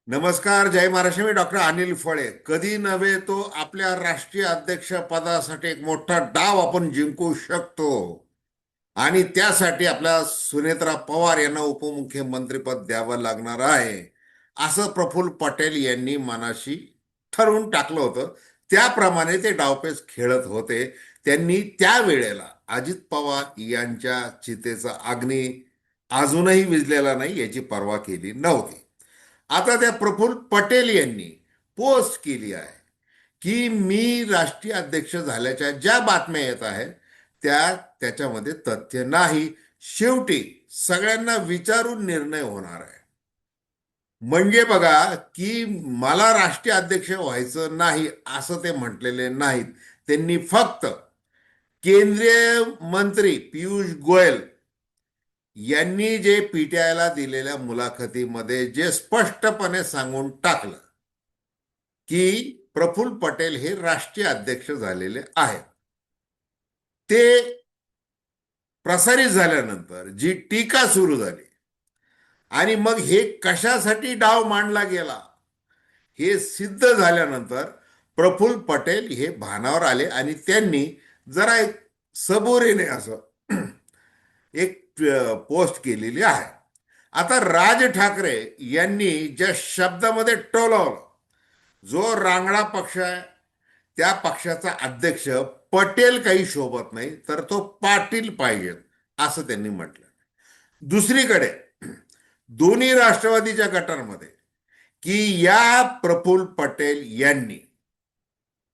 नमस्कार, जय महाराष्ट्र. मी डॉक्टर अनिल फळे. कधी नव्हे तो आपल्या राष्ट्रीय अध्यक्ष पदासाठी एक मोठा डाव आपण जिंकू शकतो आणि त्यासाठी आपल्या सुनेत्रा पवार यांना उपमुख्यमंत्रीपद द्यावं लागणार आहे, असं प्रफुल्ल पटेल यांनी मनाशी ठरवून टाकलं होतं. त्याप्रमाणे ते डावपेच खेळत होते. त्यांनी त्यावेळेला अजित पवार यांच्या चितेचा अग्नी अजूनही विझलेला नाही याची पर्वा केली नव्हती. आता त्या प्रफुल्ल पटेल यांनी पोस्ट केली आहे की मी राष्ट्रीय अध्यक्ष झाल्याच्या ज्या बातम्या येत आहेत त्याच्यामध्ये तथ्य नाही. शेवटी सगळ्यांना विचारून निर्णय होणार आहे. म्हणजे बघा की मला राष्ट्रीय अध्यक्ष व्हायचं नाही असं ते म्हटलेले नाहीत. त्यांनी फक्त केंद्रीय मंत्री पियुष गोयल यांनी जे पीटीआयला दिलेल्या मुलाखतीमध्ये जे स्पष्टपणे सांगून टाकलं की प्रफुल्ल पटेल हे राष्ट्रीय अध्यक्ष झालेले आहेत, ते प्रसारित झाल्यानंतर जी टीका सुरू झाली आणि मग हे कशासाठी डाव मांडला गेला हे सिद्ध झाल्यानंतर प्रफुल्ल पटेल हे भानावर आले आणि त्यांनी जरा एक सबुरीने असं एक पोस्ट केलेली आहे. आता राज ठाकरे यांनी ज्या शब्दामध्ये टोलवलं, जो रांगडा पक्ष आहे त्या पक्षाचा अध्यक्ष पटेल काही शोभत नाही तर तो पाटील पाहिजे असं त्यांनी म्हटलं. दुसरीकडे दोन्ही राष्ट्रवादीच्या गटांमध्ये की या प्रफुल्ल पटेल यांनी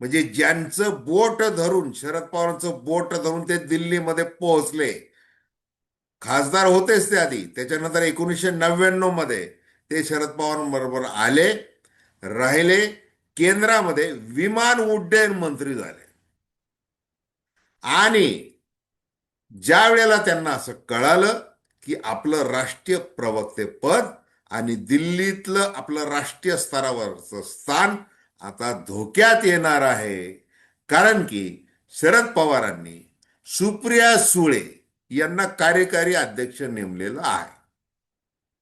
म्हणजे ज्यांचं बोट धरून शरद पवारांचं बोट धरून ते दिल्लीमध्ये पोहोचले, खासदार होतेच ते आधी, त्याच्यानंतर 1999 मध्ये ते शरद पवारांबरोबर आले, राहिले, केंद्रामध्ये विमान उड्डयन मंत्री झाले आणि ज्या वेळेला त्यांना असं कळालं की आपलं राष्ट्रीय प्रवक्ते पद आणि दिल्लीतलं आपलं राष्ट्रीय स्तरावरचं स्थान आता धोक्यात येणार आहे, कारण की शरद पवारांनी सुप्रिया सुळे यांना कार्यकारी अध्यक्ष नेमलेलं आहे.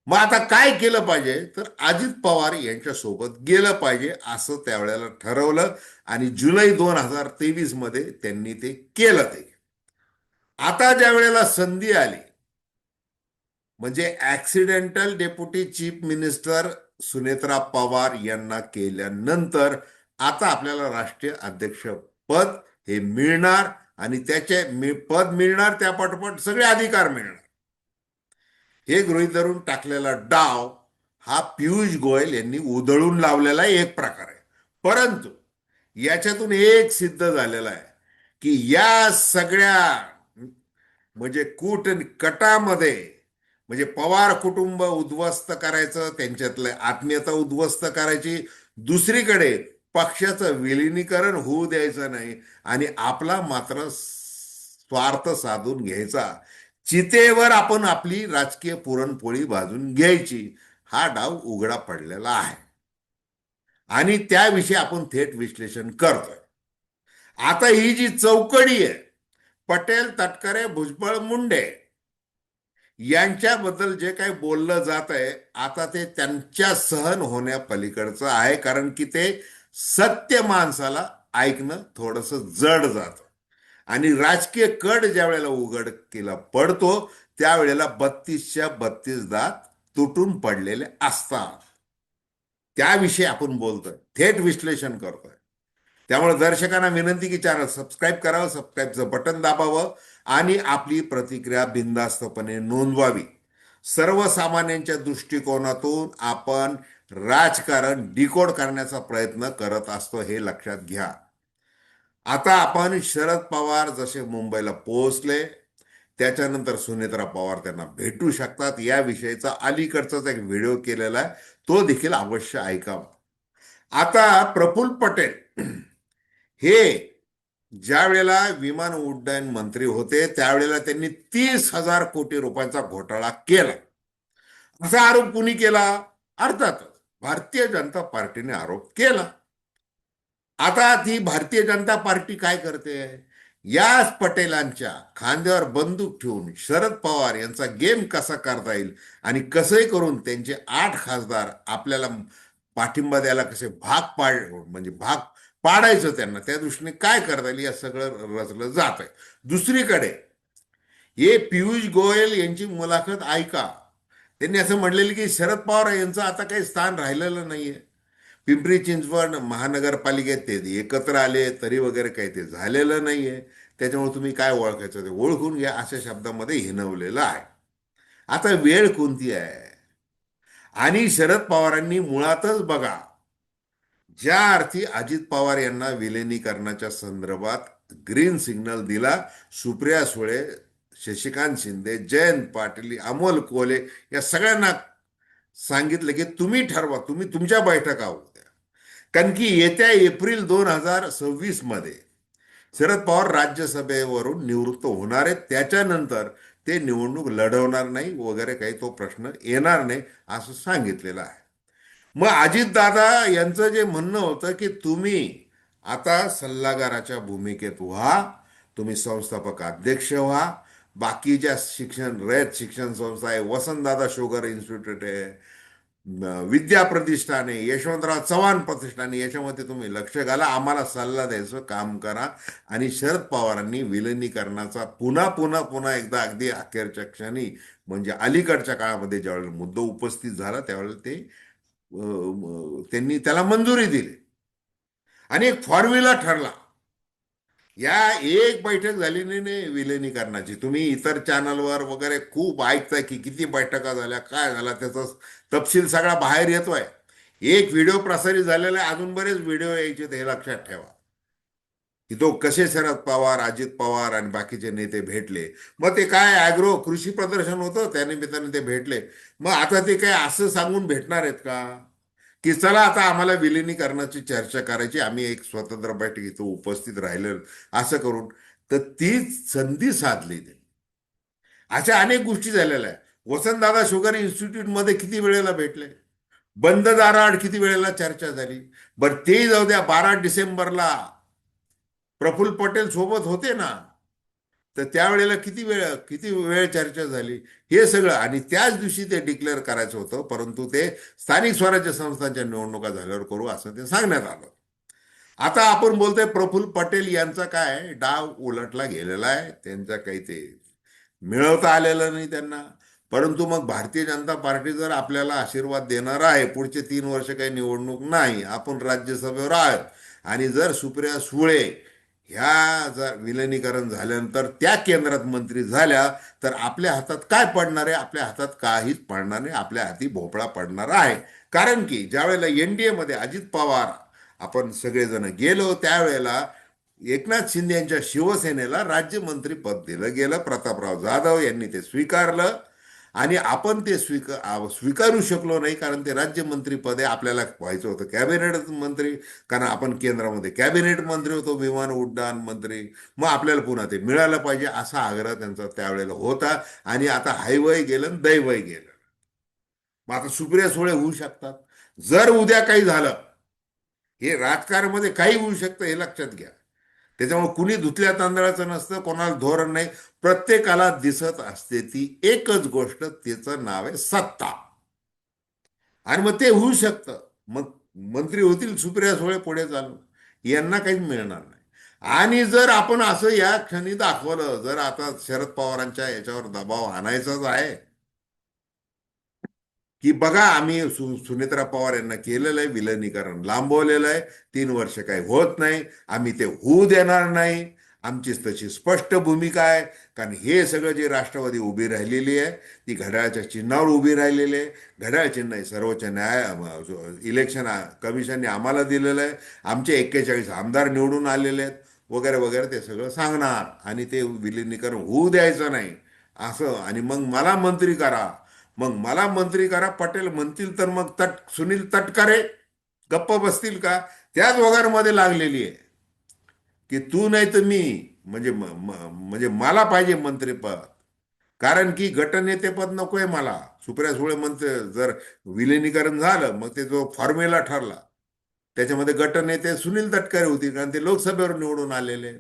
मग आता काय केलं पाहिजे तर अजित पवार यांच्यासोबत गेलं पाहिजे असं त्यावेळेला ठरवलं आणि जुलै 2023 मध्ये त्यांनी ते केलं. ते आता ज्या वेळेला संधी आली म्हणजे accidental deputy chief minister Sunetra Pawar यांना केल्यानंतर आता आपल्याला राष्ट्रीय अध्यक्ष पद हे मिळणार आणि त्याचे पद मिळणार त्यापाठोपाठ सगळे अधिकार मिळणार. हे गृहीत धरून टाकलेला डाव हा पियुष गोयल यांनी उधळून लावलेला एक प्रकार आहे. परंतु याच्यातून एक सिद्ध झालेला आहे की या सगळ्या म्हणजे कटामध्ये म्हणजे पवार कुटुंब उद्ध्वस्त करायचं, त्यांच्यातलं आत्मीयता उद्ध्वस्त करायची, दुसरीकडे पक्षाचं विलिनीकरण होऊ द्यायचं नाही आणि आपला मात्र स्वार्थ साधून घ्यायचा, चितेवर आपण आपली राजकीय पुरणपोळी भाजून घ्यायची, हा डाव उघडा पडलेला आहे आणि त्याविषयी आपण थेट विश्लेषण करतोय. आता ही जी चौकडी आहे, पटेल, तटकरे, भुजबळ, मुंडे यांच्याबद्दल जे काही बोललं जात आहे आता ते त्यांच्या सहन होण्यापलीकडचं आहे, कारण की ते सत्य माणसाला ऐकणं थोडंसं जड जातं आणि राजकीय कड ज्या वेळेला उघड केला पडतो त्यावेळेला 32च्या 32 दात तुटून पडलेले असतात. त्याविषयी आपण बोलतोय, थेट विश्लेषण करतोय. त्यामुळे दर्शकांना विनंती की चॅनल सबस्क्राईब करावं, सबस्क्राईबचं बटन दाबावं आणि आपली प्रतिक्रिया बिनधास्तपणे नोंदवावी. सर्वसामान्यांच्या दृष्टिकोनातून आपण राजकारण डिकोड करण्याचा प्रयत्न करत असतो, हे लक्षात घ्या. आता आपण शरद पवार जसे मुंबईला पोहोचले त्याच्यानंतर सुनेत्रा पवार त्यांना भेटू शकतात याविषयीचा अलीकडचाच एक व्हिडिओ केलेला आहे, तो देखील अवश्य ऐकावा. आता प्रफुल्ल पटेल हे ज्या वेळेला विमान उड्डयन मंत्री होते त्यावेळेला त्यांनी 30,000 कोटी रुपयांचा घोटाळा केला, असा आरोप कुणी केला? अर्थातच भारतीय जनता पार्टीने आरोप केला. आता ती भारतीय जनता पार्टी काय करते? याच पटेलांच्या खांद्यावर बंदूक ठेवून शरद पवार यांचा गेम कसा करता येईल आणि कसंही करून त्यांचे 8 खासदार आपल्याला पाठिंबा द्यायला कसे म्हणजे भाग पाडायचं त्यांना, त्या दृष्टीने काय करता येईल या सगळं रचलं जात आहे. दुसरीकडे हे पियुष गोयल यांची मुलाखत ऐका. त्यांनी असं म्हणलेलं की शरद पवार यांचं आता काही स्थान राहिलेलं नाहीये. पिंपरी चिंचवड महानगरपालिकेत ते एकत्र आले तरी वगैरे काही ते झालेलं नाहीये. त्याच्यामुळे तुम्ही काय ओळखायचं ते ओळखून घ्या, अशा शब्दामध्ये हिनवलेलं आहे. आता वेळ कोणती आहे? आणि शरद पवारांनी मुळातच बघा, ज्या अर्थी अजित पवार यांना विलिनीकरणाच्या संदर्भात ग्रीन सिग्नल दिला, सुप्रिया सुळे, शशिकांत शिंदे, जयंत पाटील, अमोल कोले या सगळ्यांना सांगितलं की तुम्ही ठरवा, तुम्ही तुमच्या बैठका होऊ द्या. कारण की येत्या एप्रिल 2026 मध्ये शरद पवार राज्यसभेवरून निवृत्त होणार आहेत. त्याच्यानंतर ते निवडणूक लढवणार नाही वगैरे काही तो प्रश्न येणार नाही असं सांगितलेलं आहे. मग अजितदादा यांचं जे म्हणणं होतं की तुम्ही आता सल्लागाराच्या भूमिकेत व्हा, तुम्ही संस्थापक अध्यक्ष व्हा, बाकीच्या रयत शिक्षण संस्था आहे, वसंतदादा शुगर इन्स्टिट्यूट आहे, विद्या प्रतिष्ठान आहे, यशवंतराव चव्हाण प्रतिष्ठान आहे, याच्यामध्ये तुम्ही लक्ष घाला, आम्हाला सल्ला द्यायचं काम करा. आणि शरद पवारांनी विलिनीकरणाचा पुन्हा पुन्हा पुन्हा एकदा अगदी अखेरच्या क्षणी म्हणजे अलीकडच्या काळामध्ये ज्यावेळेला मुद्दा उपस्थित झाला त्यावेळेला त्यांनी त्याला मंजुरी दिली आणि एक फॉर्म्युला ठरला. या एक बैठक झाली नाही विलिनीकरणाची. तुम्ही इतर चॅनलवर वगैरे खूप ऐकताय की किती बैठका झाल्या, काय झाला, त्याचा तपशील सगळा बाहेर येतोय. एक व्हिडिओ प्रसारित झालेला आहे, अजून बरेच व्हिडिओ यायचे, हे लक्षात ठेवा की तो कसे शरद पवार, अजित पवार आणि बाकीचे नेते भेटले. मग ते काय ॲग्रो कृषी प्रदर्शन होतं, त्यानिमित्ताने ते भेटले. मग आता ते काय असं सांगून भेटणार आहेत का की चला आता आम्हाला विलिनीकरणाची चर्चा करायची, आम्ही एक स्वतंत्र बैठक इथं उपस्थित राहिलो असं करून. तर ती संधी साधली त्यांनी. अशा अनेक गोष्टी झालेल्या आहे. वसंतदादा शुगर इन्स्टिट्यूटमध्ये किती वेळेला भेटले, बंद दाराआड किती वेळेला चर्चा झाली. बरं ते जाऊ द्या, 12 डिसेंबरला प्रफुल्ल पटेल सोबत होते ना, तर त्यावेळेला किती वेळ चर्चा झाली हे सगळं. आणि त्याच दिवशी ते डिक्लेअर करायचं होतं, परंतु ते स्थानिक स्वराज्य संस्थांच्या निवडणुका झाल्यावर करू असं ते सांगण्यात आलं. आता आपण बोलतोय प्रफुल्ल पटेल यांचा काय डाव उलटला गेलेला आहे, त्यांचा काही ते मिळवता आलेलं नाही त्यांना. परंतु मग भारतीय जनता पार्टी जर आपल्याला आशीर्वाद देणार आहे, पुढचे 3 वर्ष काही निवडणूक नाही, आपण राज्यसभेवर आहोत, आणि जर सुप्रिया सुळे ह्या जर विलिनीकरण झाल्यानंतर त्या केंद्रात मंत्री झाल्या तर आपल्या हातात काय पडणार आहे? आपल्या हातात काहीच पडणार नाही, आपल्या हाती भोपळा पडणार आहे. कारण की ज्या वेळेला एनडीए मध्ये अजित पवार आपण सगळेजण गेलो त्यावेळेला एकनाथ शिंदे यांच्या शिवसेनेला राज्यमंत्री पद दिलं गेलं. प्रतापराव जाधव यांनी ते स्वीकारलं आणि आपण ते स्वीकारू शकलो नाही, कारण ते राज्यमंत्री पद आहे. आपल्याला व्हायचं होतं कॅबिनेट मंत्री, कारण आपण केंद्रामध्ये कॅबिनेट मंत्री होतो, विमान उड्डाण मंत्री. मग आपल्याला पुन्हा ते मिळालं पाहिजे असा आग्रह त्यांचा त्यावेळेला होता. आणि आता हायवय गेलं, दैवय गेलं. मग आता सुप्रिया सुळे होऊ शकतात. जर उद्या काही झालं, हे राजकारणामध्ये काही होऊ शकतं हे लक्षात घ्या. त्याच्यामुळे कुणी धुतल्या तांदळाचं नसतं, कोणाला धोरण नाही. प्रत्येकाला दिसत असते ती एकच गोष्ट, त्याचं नाव आहे सत्ता. आणि मग ते होऊ शकतं. मग मंत्री होतील सुप्रिया सुळे पुढे चालू, यांना काहीच मिळणार नाही. आणि जर आपण असं या क्षणी दाखवलं, जर आता शरद पवारांच्या याच्यावर दबाव आणायचाच आहे की बघा आम्ही सुनेत्रा पवार यांना केलेलं आहे, विलिनीकरण लांबवलेलं आहे, 3 वर्ष काही होत नाही, आम्ही ते होऊ देणार नाही, आमचीच तशी स्पष्ट भूमिका आहे. कारण हे सगळं जे राष्ट्रवादी उभी राहिलेली आहे ती घड्याळाच्या चिन्हावर उभी राहिलेली आहे. घड्याळ चिन्ह सर्वोच्च इलेक्शन कमिशनने आम्हाला दिलेलं आहे, आमचे 41 आमदार निवडून आलेले आहेत वगैरे वगैरे, ते सगळं सांगणार आणि ते विलिनीकरण होऊ द्यायचं नाही असं. आणि मग मला मंत्री करा, मग मला मंत्री करा, पटेल म्हणतील तर मग सुनील तटकरे गप्प बसतील का? त्याच वगैरेमध्ये लागलेली आहे की तू नाही तर मी, म्हणजे मला पाहिजे मंत्रीपद. कारण की गटनेतेपद नकोय मला. सुप्रिया सुळे म्हणते जर विलिनीकरण झालं मग ते जो फॉर्म्युला ठरला त्याच्यामध्ये गटनेते सुनील तटकरे होतील, कारण ते लोकसभेवर निवडून आलेले.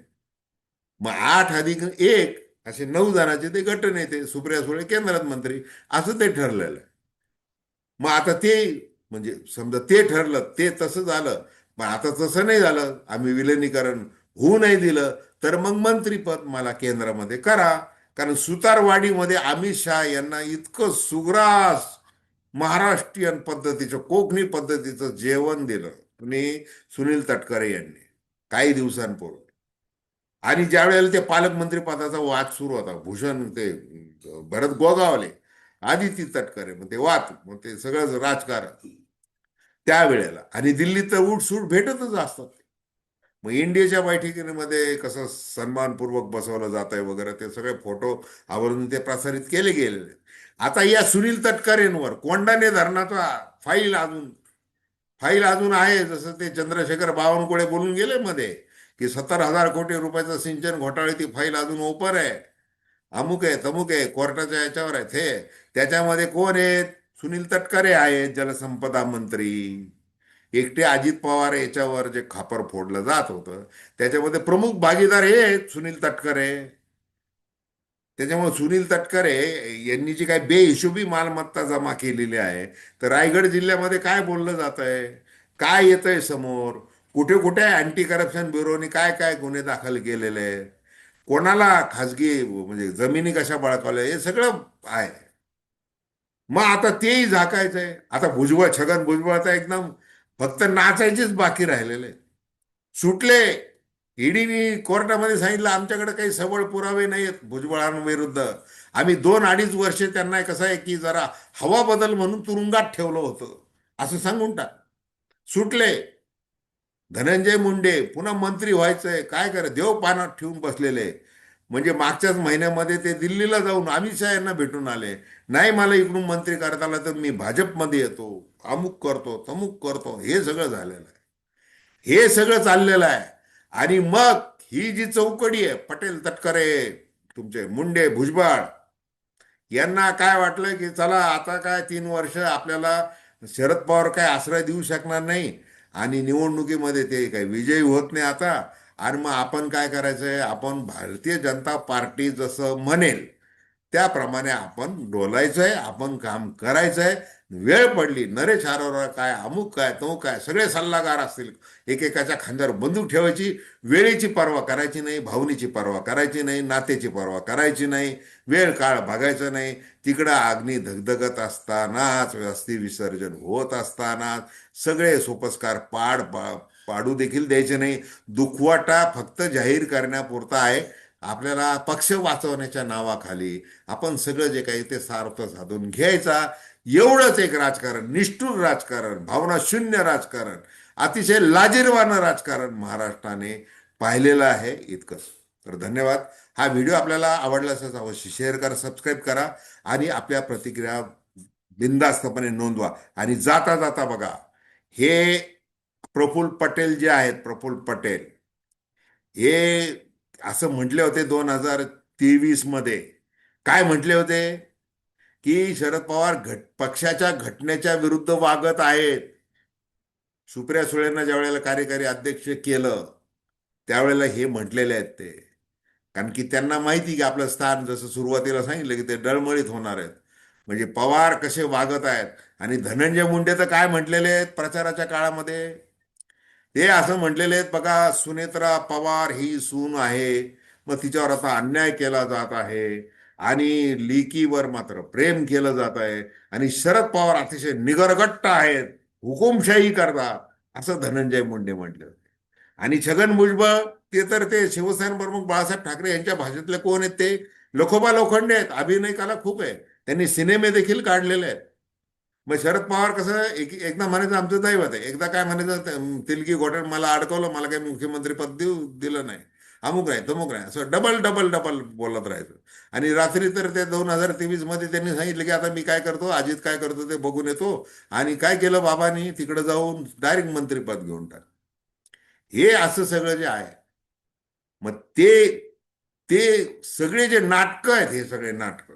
मग 8+1 असे 9 जणांचे ते गटनेते, सुप्रिया सुळे केंद्रात मंत्री, असं ते ठरलेलं आहे. मग आता ते म्हणजे समजा ते ठरलं, ते तसं झालं. पण आता तसं नाही झालं, आम्ही विलिनीकरण होऊ नाही दिलं, तर मग मंत्रीपद मला केंद्रामध्ये करा. कारण सुतारवाडीमध्ये अमित शहा यांना इतकं सुग्रास महाराष्ट्रीयन पद्धतीचं, कोकणी पद्धतीचं जेवण दिलं आणि सुनील तटकरे यांनी काही दिवसांपूर्वी. आणि ज्या वेळेला ते पालकमंत्री पदाचा वाद सुरू होता, भूषण ते भरत गोगावले, आदिती तटकरे, मग ते वाद, मग ते सगळं राजकारण त्यावेळेला. आणि दिल्लीत तर उठसूट भेटतच असतात. मग इंडियाच्या बैठकीमध्ये कसं सन्मानपूर्वक बसवलं जात आहे वगैरे, ते सगळे फोटो आवर्जून ते प्रसारित केले गेलेले. आता या सुनील तटकरेंवर कोंडाणे धरणाचा फाईल अजून आहे. जसं ते चंद्रशेखर बावनकुळे बोलून गेले मध्ये, की 70,000 कोटी रुपयाचं सिंचन घोटाळे, ती फाईल अजून ओपर आहे. अमुक आहे तमुक आहे, कोर्टाच्या याच्यावर आहेत हे. त्याच्यामध्ये कोण आहेत? सुनील तटकरे आहेत, जलसंपदा मंत्री. एकटे अजित पवार याच्यावर जे खापर फोडलं जात होतं, त्याच्यामध्ये प्रमुख भागीदार हे आहेत, सुनील तटकरे. त्याच्यामुळे सुनील तटकरे यांनी जी काय बेहिशोबी मालमत्ता जमा केलेली आहे, तर रायगड जिल्ह्यामध्ये काय बोललं जात आहे, काय येतंय समोर, कुठे कुठे अँटी करप्शन ब्युरोनी काय काय गुन्हे दाखल केलेले आहे, कोणाला खाजगी म्हणजे जमिनी कशा बळकावल्या, हे सगळं आहे. मग आता तेही झाकायचंय. आता छगन भुजबळ तर एकदम फक्त नाचायचीच बाकी राहिलेले, सुटले. ईडीने कोर्टामध्ये सांगितलं आमच्याकडे काही सबळ पुरावे नाहीत भुजबळांविरुद्ध. आम्ही 2-2.5 वर्ष त्यांना कसं आहे की जरा हवा बदल म्हणून तुरुंगात ठेवलं होतं, असं सांगून टाक. सुटले. धनंजय मुंडे पुन्हा मंत्री व्हायचंय, काय करे देव पानात ठेवून बसलेले. म्हणजे मागच्याच महिन्यामध्ये ते दिल्लीला जाऊन अमित शहा यांना भेटून आले. नाही, मला इकडून मंत्री करता आला तर मी भाजपमध्ये येतो, अमुक करतो तमुक करतो, हे सगळं झालेलं आहे. हे सगळं चाललेलं आहे. आणि मग ही जी चौकडी आहे, पटेल तटकरे, तुमचे मुंडे भुजबळ, यांना काय वाटलं की चला आता काय 3 वर्ष आपल्याला शरद पवार काय आश्रय देऊ शकणार नाही, आणि निवडणुकीमध्ये ते काही विजयी होत नाही आता. आणि मग आपण काय करायचंय, आपण भारतीय जनता पार्टी जसं म्हणेल त्याप्रमाणे आपण डोलायचंय, आपण काम करायचंय. वेळ पडली, नरेश अरोरा काय, अमुक काय, तो काय, सगळे सल्लागार असतील, एकेकाच्या खांद्यावर बंदूक ठेवायची. वेळेची पर्वा करायची नाही, भावनेची पर्वा करायची नाही, नातेची पर्वा करायची नाही, वेळ काळ बघायचं नाही. तिकडं अग्नी धगधगत असतानाच, अस्थि विसर्जन होत असतानाच सगळे सोपस्कार पाडू देखील द्यायचे नाही. दुखवाटा फक्त जाहीर करण्यापुरता आहे. आपल्याला पक्ष वाचवण्याच्या नावाखाली आपण सगळं जे काही ते सार्थ साधून घ्यायचा. एवढंच एक राजकारण, निष्ठुर राजकारण, भावना शून्य राजकारण, अतिशय लाजिरवाणं राजकारण महाराष्ट्राने पाहिलेलं आहे. इतकंच. तर धन्यवाद. हा व्हिडिओ आपल्याला आवडला असेल अवश्य शेअर करा, सबस्क्राईब करा, आणि आपल्या प्रतिक्रिया बिनधास्तपणे नोंदवा. आणि जाता जाता बघा, हे प्रफुल्ल पटेल जे आहेत, प्रफुल्ल पटेल हे असं म्हटले होते 2023 मध्ये. काय म्हटले होते? की शरद पवार पक्षाच्या घटनेच्या विरुद्ध वागत आहेत. सुप्रिया सुळेंना ज्या वेळेला कार्यकारी अध्यक्ष केलं, त्यावेळेला हे म्हटलेले आहेत ते. कारण की त्यांना माहिती की आपलं स्थान, जसं सुरुवातीला सांगितलं, की ते डळमळीत होणार आहेत. म्हणजे पवार कसे वागत आहेत. आणि धनंजय मुंडे तर काय म्हटलेले आहेत प्रचाराच्या काळामध्ये, ते असं म्हटलेले आहेत बघा, सुनेत्रा पवार ही सून आहे, मग तिच्यावर आता अन्याय केला जात आहे, आणि लेकीवर मात्र प्रेम केलं जात आहे, आणि शरद पवार अतिशय निगरगट्ट आहेत, हुकुमशाही करतात, असं धनंजय मुंडे म्हटले होते. आणि छगन भुजबळ, ते शिवसेना प्रमुख बाळासाहेब ठाकरे यांच्या भाषेतले कोण आहेत? ते लखोबा लोखंडे आहेत. अभिनय कला खूप आहे, त्यांनी सिनेमे देखील काढलेले आहेत. मग शरद पवार कसं एकदा म्हणायचं आमचं दैवत आहे, एकदा काय म्हणायचं तिलकी घोटाळ्यात मला अडकवलं, मला काही मुख्यमंत्री पद दिलं नाही, अमुक नाही तमुक नाही, असं डबल डबल डबल बोलत राहायचं. आणि रात्री तर ते 2023 मध्ये त्यांनी सांगितलं की आता मी काय करतो, अजित काय करतो ते बघून येतो. आणि काय केलं बाबांनी, तिकडे जाऊन डायरेक्ट मंत्रीपद घेऊन टाक. हे असं सगळं जे आहे, मग ते ते सगळे जे नाटकं आहेत, हे सगळे नाटकं.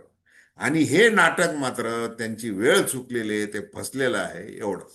आणि हे नाटक मात्र त्यांची वेळ चुकलेली आहे, ते फसलेलं आहे, एवढंच.